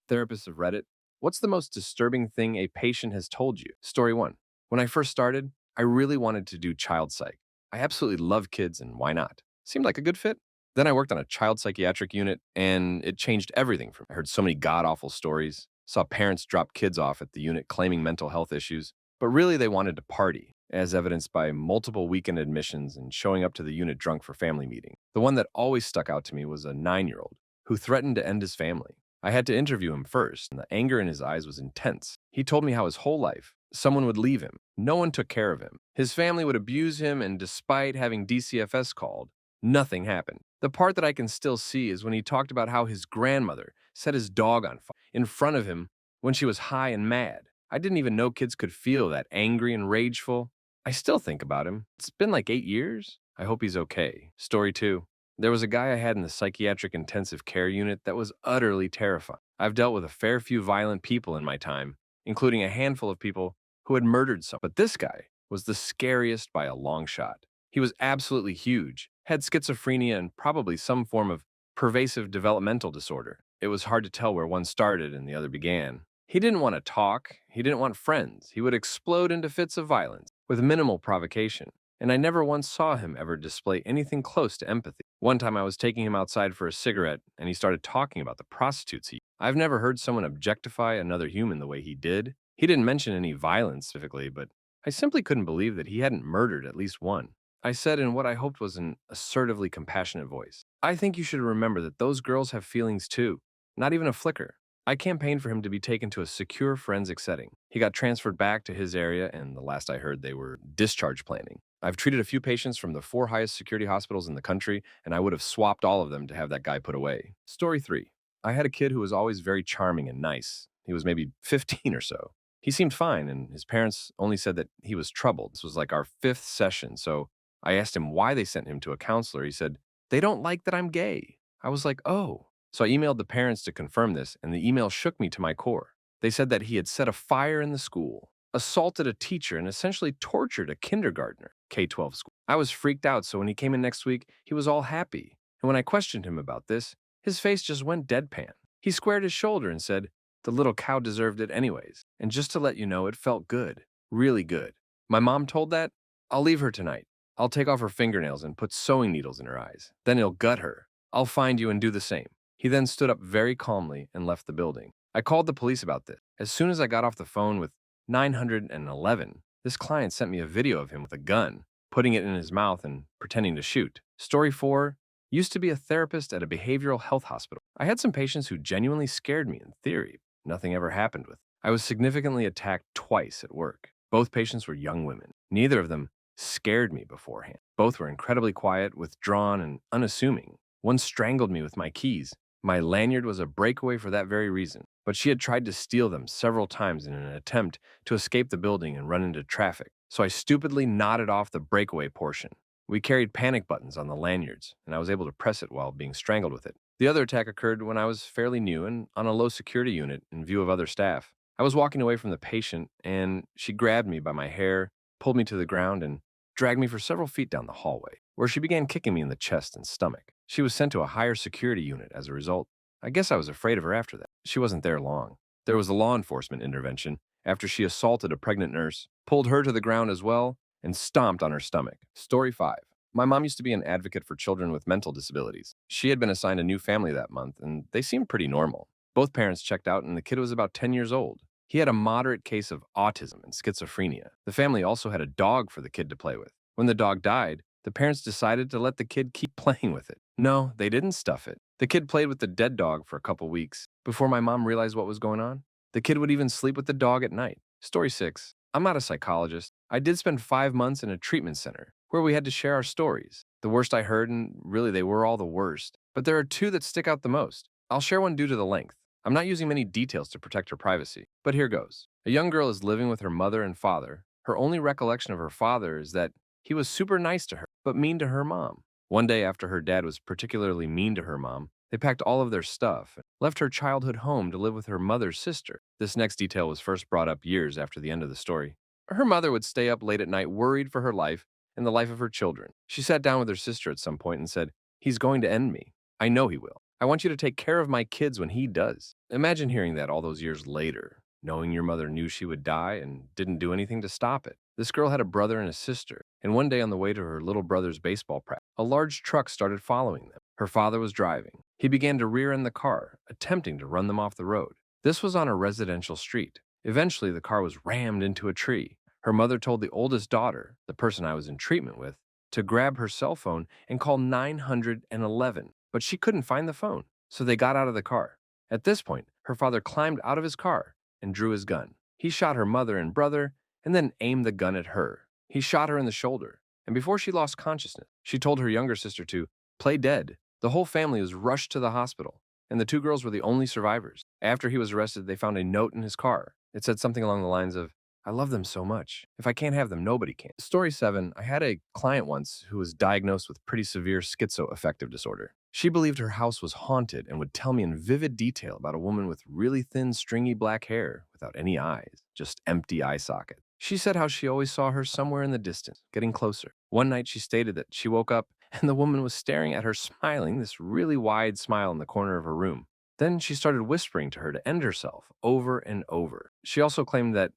Therapists of Reddit. What's the most disturbing thing a patient has told you? Story 1. When I first started, I really wanted to do child psych. I absolutely love kids, and why not? Seemed like a good fit. Then I worked on a child psychiatric unit, and it changed everything for me. I heard so many god-awful stories, saw parents drop kids off at the unit claiming mental health issues, but really they wanted to party, as evidenced by multiple weekend admissions and showing up to the unit drunk for family meeting. The one that always stuck out to me was a 9-year-old who threatened to end his family. I had to interview him first, and the anger in his eyes was intense. He told me how his whole life, someone would leave him. No one took care of him. His family would abuse him, and despite having DCFS called, nothing happened. The part that I can still see is when he talked about how his grandmother set his dog on fire in front of him when she was high and mad. I didn't even know kids could feel that angry and rageful. I still think about him. It's been like 8 years. I hope he's okay. Story 2. There was a guy I had in the psychiatric intensive care unit that was utterly terrifying. I've dealt with a fair few violent people in my time, including a handful of people who had murdered some. But this guy was the scariest by a long shot. He was absolutely huge, had schizophrenia and probably some form of pervasive developmental disorder. It was hard to tell where one started and the other began. He didn't want to talk, he didn't want friends. He would explode into fits of violence with minimal provocation, and I never once saw him ever display anything close to empathy. One time I was taking him outside for a cigarette, and he started talking about the prostitutes he. I've never heard someone objectify another human the way he did. He didn't mention any violence specifically, but I simply couldn't believe that he hadn't murdered at least one. I said in what I hoped was an assertively compassionate voice, I think you should remember that those girls have feelings too, not even a flicker. I campaigned for him to be taken to a secure forensic setting. He got transferred back to his area, and the last I heard, they were discharge planning. I've treated a few patients from the 4 highest security hospitals in the country, and I would have swapped all of them to have that guy put away. Story 3. I had a kid who was always very charming and nice. He was maybe 15 or so. He seemed fine, and his parents only said that he was troubled. This was like our 5th session, so I asked him why they sent him to a counselor. He said, "They don't like that I'm gay." I was like, "Oh." So I emailed the parents to confirm this, and the email shook me to my core. They said that he had set a fire in the school, assaulted a teacher, and essentially tortured a kindergartner, K-12 school. I was freaked out, so when he came in next week, he was all happy. And when I questioned him about this, his face just went deadpan. He squared his shoulder and said, "The little cow deserved it anyways. And just to let you know, it felt good. Really good." My mom told that, "I'll leave her tonight. I'll take off her fingernails and put sewing needles in her eyes. Then he'll gut her. I'll find you and do the same." He then stood up very calmly and left the building. I called the police about this. As soon as I got off the phone with 911, this client sent me a video of him with a gun, putting it in his mouth and pretending to shoot. Story 4. Used to be a therapist at a behavioral health hospital. I had some patients who genuinely scared me in theory. Nothing ever happened with them. I was significantly attacked twice at work. Both patients were young women. Neither of them scared me beforehand. Both were incredibly quiet, withdrawn, and unassuming. One strangled me with my keys. My lanyard was a breakaway for that very reason, but she had tried to steal them several times in an attempt to escape the building and run into traffic, so I stupidly knotted off the breakaway portion. We carried panic buttons on the lanyards, and I was able to press it while being strangled with it. The other attack occurred when I was fairly new and on a low security unit in view of other staff. I was walking away from the patient, and she grabbed me by my hair, pulled me to the ground, and dragged me for several feet down the hallway, where she began kicking me in the chest and stomach. She was sent to a higher security unit as a result. I guess I was afraid of her after that. She wasn't there long. There was a law enforcement intervention after she assaulted a pregnant nurse, pulled her to the ground as well, and stomped on her stomach. Story 5. My mom used to be an advocate for children with mental disabilities. She had been assigned a new family that month, and they seemed pretty normal. Both parents checked out, and the kid was about 10 years old. He had a moderate case of autism and schizophrenia. The family also had a dog for the kid to play with. When the dog died, the parents decided to let the kid keep playing with it. No, they didn't stuff it. The kid played with the dead dog for a couple weeks before my mom realized what was going on. The kid would even sleep with the dog at night. Story 6. I'm not a psychologist. I did spend 5 months in a treatment center where we had to share our stories. The worst I heard, and really they were all the worst. But there are 2 that stick out the most. I'll share one due to the length. I'm not using many details to protect her privacy, but here goes. A young girl is living with her mother and father. Her only recollection of her father is that he was super nice to her, but mean to her mom. One day after her dad was particularly mean to her mom, they packed all of their stuff and left her childhood home to live with her mother's sister. This next detail was first brought up years after the end of the story. Her mother would stay up late at night worried for her life and the life of her children. She sat down with her sister at some point and said, "He's going to end me. I know he will." I want you to take care of my kids when he does. Imagine hearing that all those years later, knowing your mother knew she would die and didn't do anything to stop it. This girl had a brother and a sister, and one day on the way to her little brother's baseball practice, a large truck started following them. Her father was driving. He began to rear end the car, attempting to run them off the road. This was on a residential street. Eventually, the car was rammed into a tree. Her mother told the oldest daughter, the person I was in treatment with, to grab her cell phone and call 911, but she couldn't find the phone, so they got out of the car. At this point, her father climbed out of his car and drew his gun. He shot her mother and brother and then aimed the gun at her. He shot her in the shoulder, and before she lost consciousness, she told her younger sister to play dead. The whole family was rushed to the hospital, and the two girls were the only survivors. After he was arrested, they found a note in his car. It said something along the lines of, "I love them so much. If I can't have them, nobody can." Story 7, I had a client once who was diagnosed with pretty severe schizoaffective disorder. She believed her house was haunted and would tell me in vivid detail about a woman with really thin, stringy black hair without any eyes, just empty eye sockets. She said how she always saw her somewhere in the distance, getting closer. One night she stated that she woke up and the woman was staring at her smiling, this really wide smile in the corner of her room. Then she started whispering to her to end herself over and over. She also claimed that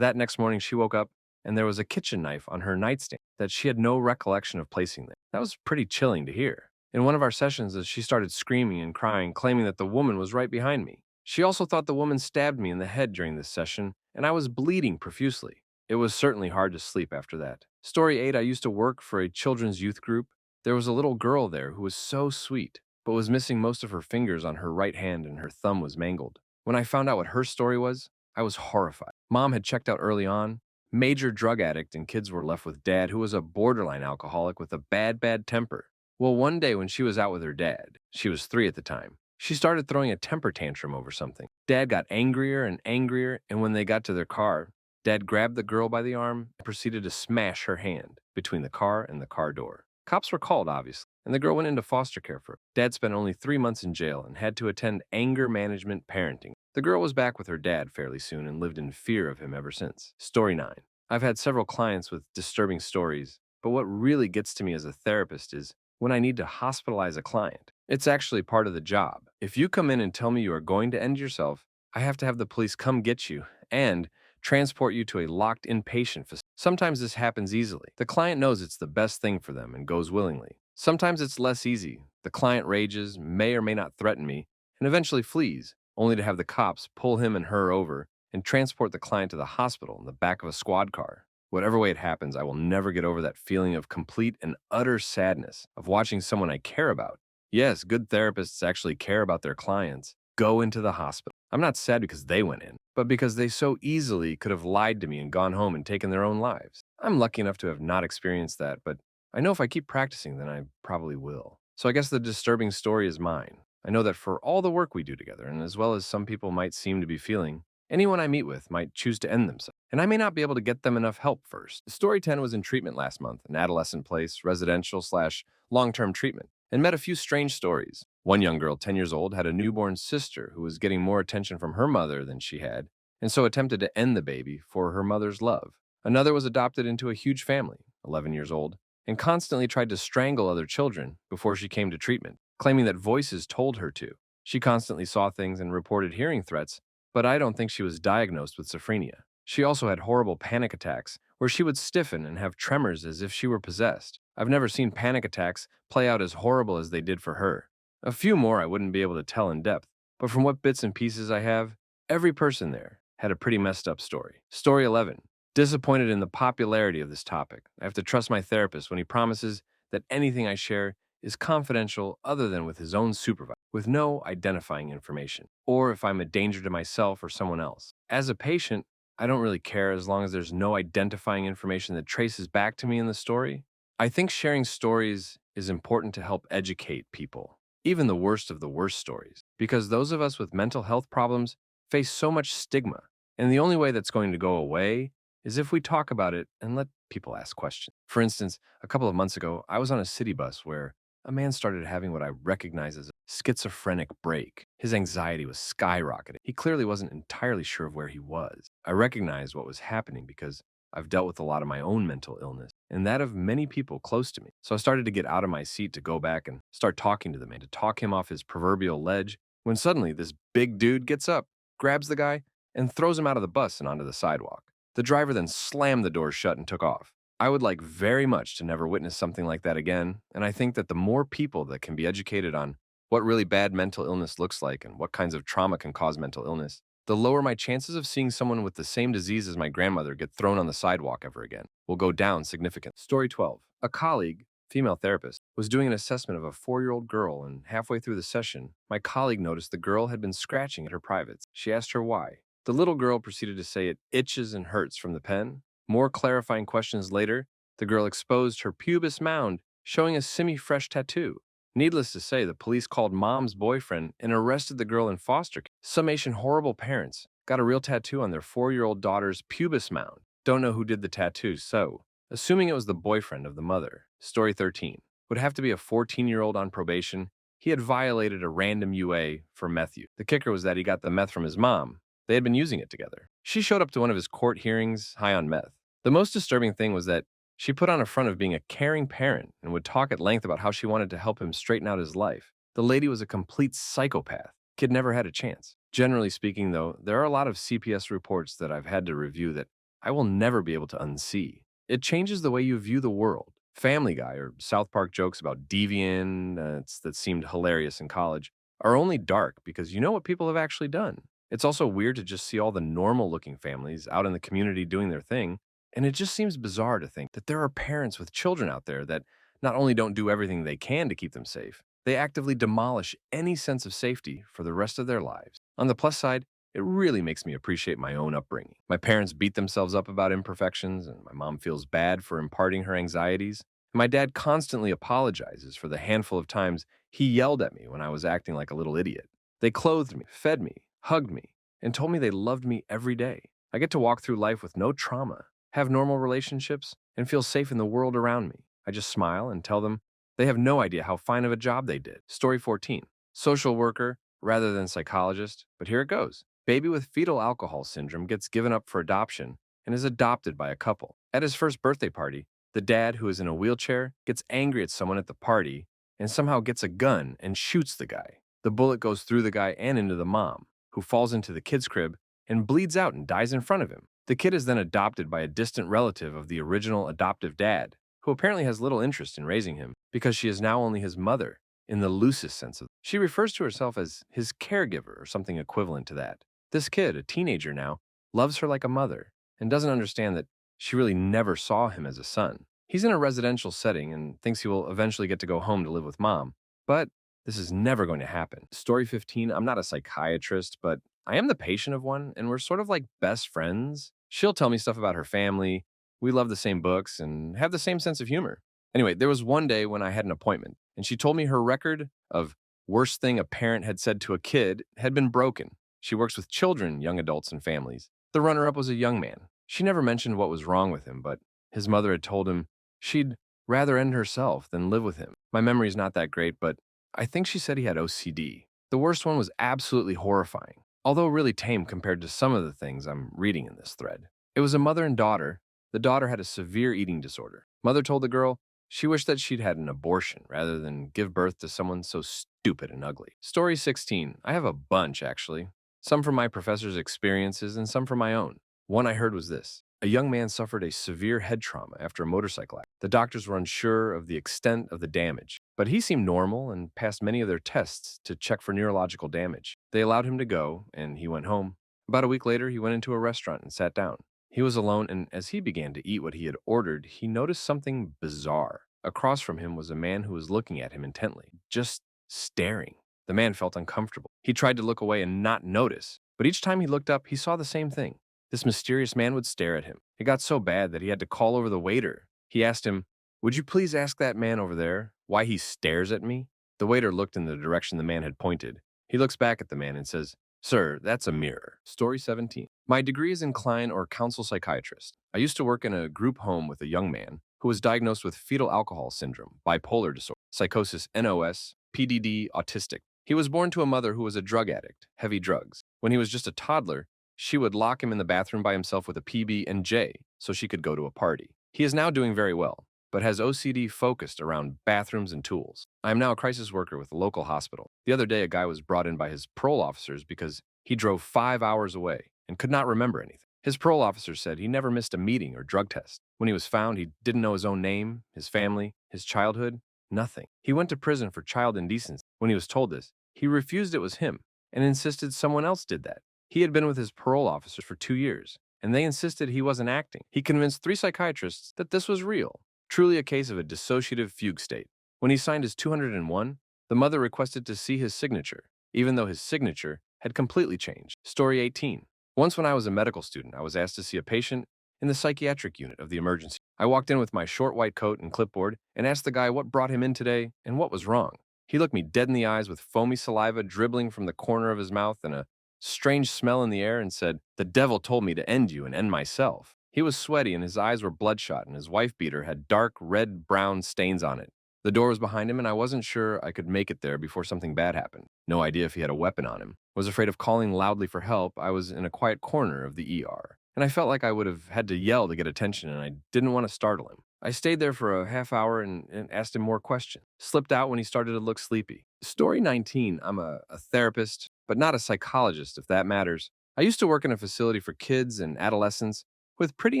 next morning she woke up and there was a kitchen knife on her nightstand that she had no recollection of placing there. That was pretty chilling to hear. In one of our sessions, as she started screaming and crying, claiming that the woman was right behind me. She also thought the woman stabbed me in the head during this session, and I was bleeding profusely. It was certainly hard to sleep after that. Story 8, I used to work for a children's youth group. There was a little girl there who was so sweet, but was missing most of her fingers on her right hand and her thumb was mangled. When I found out what her story was, I was horrified. Mom had checked out early on, major drug addict, and kids were left with dad, who was a borderline alcoholic with a bad temper. Well, one day when she was out with her dad, she was 3 at the time, she started throwing a temper tantrum over something. Dad got angrier and angrier, and when they got to their car, Dad grabbed the girl by the arm and proceeded to smash her hand between the car and the car door. Cops were called, obviously, and the girl went into foster care for her. Dad spent only 3 months in jail and had to attend anger management parenting. The girl was back with her dad fairly soon and lived in fear of him ever since. Story 9. I've had several clients with disturbing stories, but what really gets to me as a therapist is when I need to hospitalize a client. It's actually part of the job. If you come in and tell me you are going to end yourself, I have to have the police come get you and transport you to a locked inpatient facility. Sometimes this happens easily. The client knows it's the best thing for them and goes willingly. Sometimes it's less easy. The client rages, may or may not threaten me, and eventually flees, only to have the cops pull him and her over and transport the client to the hospital in the back of a squad car. Whatever way it happens, I will never get over that feeling of complete and utter sadness of watching someone I care about. Yes, good therapists actually care about their clients. Go into the hospital. I'm not sad because they went in, but because they so easily could have lied to me and gone home and taken their own lives. I'm lucky enough to have not experienced that, but I know if I keep practicing, then I probably will. So I guess the disturbing story is mine. I know that for all the work we do together, and as well as some people might seem to be feeling, anyone I meet with might choose to end themselves, and I may not be able to get them enough help first. Story 10 was in treatment last month, an adolescent place, residential/long-term treatment, and met a few strange stories. One young girl, 10 years old, had a newborn sister who was getting more attention from her mother than she had, and so attempted to end the baby for her mother's love. Another was adopted into a huge family, 11 years old, and constantly tried to strangle other children before she came to treatment, claiming that voices told her to. She constantly saw things and reported hearing threats, but I don't think she was diagnosed with schizophrenia. She also had horrible panic attacks where she would stiffen and have tremors as if she were possessed. I've never seen panic attacks play out as horrible as they did for her. A few more I wouldn't be able to tell in depth, but from what bits and pieces I have, every person there had a pretty messed up story. Story 11. Disappointed in the popularity of this topic. I have to trust my therapist when he promises that anything I share is confidential other than with his own supervisor, with no identifying information, or if I'm a danger to myself or someone else. As a patient, I don't really care as long as there's no identifying information that traces back to me in the story. I think sharing stories is important to help educate people, even the worst of the worst stories, because those of us with mental health problems face so much stigma, and the only way that's going to go away is if we talk about it and let people ask questions. For instance, a couple of months ago, I was on a city bus where a man started having what I recognize as a schizophrenic break. His anxiety was skyrocketing. He clearly wasn't entirely sure of where he was. I recognized what was happening because I've dealt with a lot of my own mental illness. and that of many people close to me. So I started to get out of my seat to go back and start talking to the man, to talk him off his proverbial ledge, when suddenly this big dude gets up, grabs the guy, and throws him out of the bus and onto the sidewalk. The driver then slammed the door shut and took off. I would like very much to never witness something like that again, and I think that the more people that can be educated on what really bad mental illness looks like and what kinds of trauma can cause mental illness, the lower my chances of seeing someone with the same disease as my grandmother get thrown on the sidewalk ever again will go down significantly. Story 12. A colleague, female therapist, was doing an assessment of a 4-year-old girl, and halfway through the session, my colleague noticed the girl had been scratching at her privates. She asked her why. The little girl proceeded to say it itches and hurts from the pen. More clarifying questions later, the girl exposed her pubis mound, showing a semi-fresh tattoo. Needless to say, the police called mom's boyfriend and arrested the girl in foster care. Summation: horrible parents got a real tattoo on their 4-year-old daughter's pubis mound. Don't know who did the tattoo, so assuming it was the boyfriend of the mother. Story 13. Would have to be a 14-year-old on probation. He had violated a random UA for meth use. The kicker was that he got the meth from his mom. They had been using it together. She showed up to one of his court hearings high on meth. The most disturbing thing was that she put on a front of being a caring parent and would talk at length about how she wanted to help him straighten out his life. The lady was a complete psychopath. Kid never had a chance. Generally speaking, though, there are a lot of CPS reports that I've had to review that I will never be able to unsee. It changes the way you view the world. Family Guy or South Park jokes about deviants that seemed hilarious in college are only dark because you know what people have actually done. It's also weird to just see all the normal-looking families out in the community doing their thing, and it just seems bizarre to think that there are parents with children out there that not only don't do everything they can to keep them safe, they actively demolish any sense of safety for the rest of their lives. On the plus side, it really makes me appreciate my own upbringing. My parents beat themselves up about imperfections, and my mom feels bad for imparting her anxieties. And my dad constantly apologizes for the handful of times he yelled at me when I was acting like a little idiot. They clothed me, fed me, hugged me, and told me they loved me every day. I get to walk through life with no trauma, have normal relationships, and feel safe in the world around me. I just smile and tell them they have no idea how fine of a job they did. Story 14. Social worker rather than psychologist, but here it goes. Baby with fetal alcohol syndrome gets given up for adoption and is adopted by a couple. At his first birthday party, the dad, who is in a wheelchair, gets angry at someone at the party and somehow gets a gun and shoots the guy. The bullet goes through the guy and into the mom, who falls into the kid's crib and bleeds out and dies in front of him. The kid is then adopted by a distant relative of the original adoptive dad, who apparently has little interest in raising him because she is now only his mother in the loosest sense of. She refers to herself as his caregiver or something equivalent to that. This kid, a teenager now, loves her like a mother and doesn't understand that she really never saw him as a son. He's in a residential setting and thinks he will eventually get to go home to live with mom, but this is never going to happen. Story 15. I'm not a psychiatrist, but I am the patient of one, and we're sort of like best friends. She'll tell me stuff about her family. We love the same books and have the same sense of humor. Anyway, there was one day when I had an appointment, and she told me her record of worst thing a parent had said to a kid had been broken. She works with children, young adults, and families. The runner-up was a young man. She never mentioned what was wrong with him, but his mother had told him she'd rather end herself than live with him. My memory's not that great, but I think she said he had OCD. The worst one was absolutely horrifying, although really tame compared to some of the things I'm reading in this thread. It was a mother and daughter. The daughter had a severe eating disorder. Mother told the girl she wished that she'd had an abortion rather than give birth to someone so stupid and ugly. Story 16. I have a bunch, actually. Some from my professor's experiences and some from my own. One I heard was this. A young man suffered a severe head trauma after a motorcycle accident. The doctors were unsure of the extent of the damage, but he seemed normal and passed many of their tests to check for neurological damage. They allowed him to go, and he went home. About a week later, he went into a restaurant and sat down. He was alone, and as he began to eat what he had ordered, he noticed something bizarre. Across from him was a man who was looking at him intently, just staring. The man felt uncomfortable. He tried to look away and not notice, but each time he looked up, he saw the same thing. This mysterious man would stare at him. It got so bad that he had to call over the waiter. He asked him, "Would you please ask that man over there why he stares at me?" The waiter looked in the direction the man had pointed. He looks back at the man and says, "Sir, that's a mirror." Story 17. My degree is in client or counsel psychiatrist. I used to work in a group home with a young man who was diagnosed with fetal alcohol syndrome, bipolar disorder, psychosis NOS, PDD, autistic. He was born to a mother who was a drug addict, heavy drugs. When he was just a toddler, she would lock him in the bathroom by himself with a PB and J so she could go to a party. He is now doing very well, but has OCD focused around bathrooms and tools. I am now a crisis worker with a local hospital. The other day, a guy was brought in by his parole officers because he drove 5 hours away and could not remember anything. His parole officer said he never missed a meeting or drug test. When he was found, he didn't know his own name, his family, his childhood, nothing. He went to prison for child indecency. When he was told this, he refused it was him and insisted someone else did that. He had been with his parole officers for 2 years, and they insisted he wasn't acting. He convinced 3 psychiatrists that this was real, truly a case of a dissociative fugue state. When he signed his 201, the mother requested to see his signature, even though his signature had completely changed. Story 18. Once when I was a medical student, I was asked to see a patient in the psychiatric unit of the emergency. I walked in with my short white coat and clipboard and asked the guy what brought him in today and what was wrong. He looked me dead in the eyes with foamy saliva dribbling from the corner of his mouth and a strange smell in the air and said, "The devil told me to end you and end myself." He was sweaty and his eyes were bloodshot and his wife beater had dark red-brown stains on it. The door was behind him and I wasn't sure I could make it there before something bad happened. No idea if he had a weapon on him. Was afraid of calling loudly for help. I was in a quiet corner of the ER, and I felt like I would have had to yell to get attention and I didn't want to startle him. I stayed there for a half hour and asked him more questions. Slipped out when he started to look sleepy. Story 19. I'm a therapist, but not a psychologist, if that matters. I used to work in a facility for kids and adolescents with pretty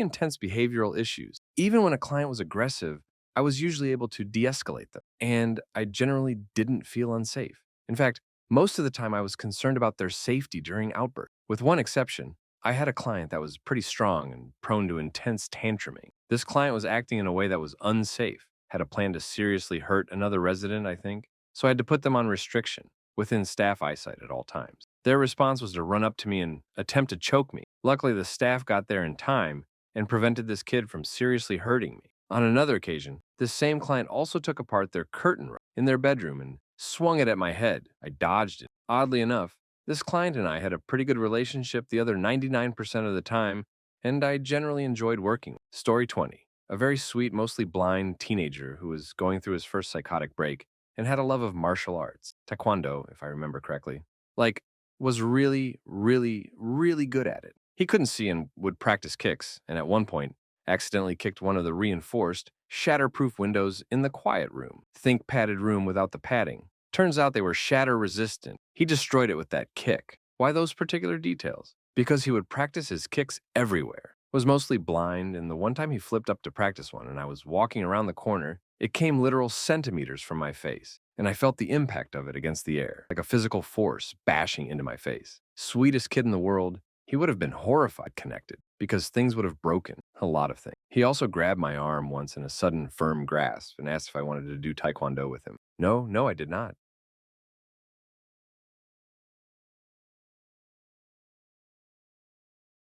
intense behavioral issues. Even when a client was aggressive, I was usually able to de-escalate them, and I generally didn't feel unsafe. In fact, most of the time I was concerned about their safety during outbursts. With one exception, I had a client that was pretty strong and prone to intense tantruming. This client was acting in a way that was unsafe, had a plan to seriously hurt another resident, I think, so I had to put them on restriction, within staff eyesight at all times. Their response was to run up to me and attempt to choke me. Luckily, the staff got there in time and prevented this kid from seriously hurting me. On another occasion, this same client also took apart their curtain rod in their bedroom and swung it at my head. I dodged it. Oddly enough, this client and I had a pretty good relationship the other 99% of the time, and I generally enjoyed working with. Story 20. A very sweet, mostly blind teenager who was going through his first psychotic break and had a love of martial arts, taekwondo, if I remember correctly. Like, was really, really, really good at it. He couldn't see and would practice kicks, and at one point, accidentally kicked one of the reinforced, shatterproof windows in the quiet room. Think padded room without the padding. Turns out they were shatter resistant. He destroyed it with that kick. Why those particular details? Because he would practice his kicks everywhere. Was mostly blind, and the one time he flipped up to practice one and I was walking around the corner, it came literal centimeters from my face, and I felt the impact of it against the air, like a physical force bashing into my face. Sweetest kid in the world, he would have been horrified connected, because things would have broken, a lot of things. He also grabbed my arm once in a sudden firm grasp and asked if I wanted to do taekwondo with him. No, I did not.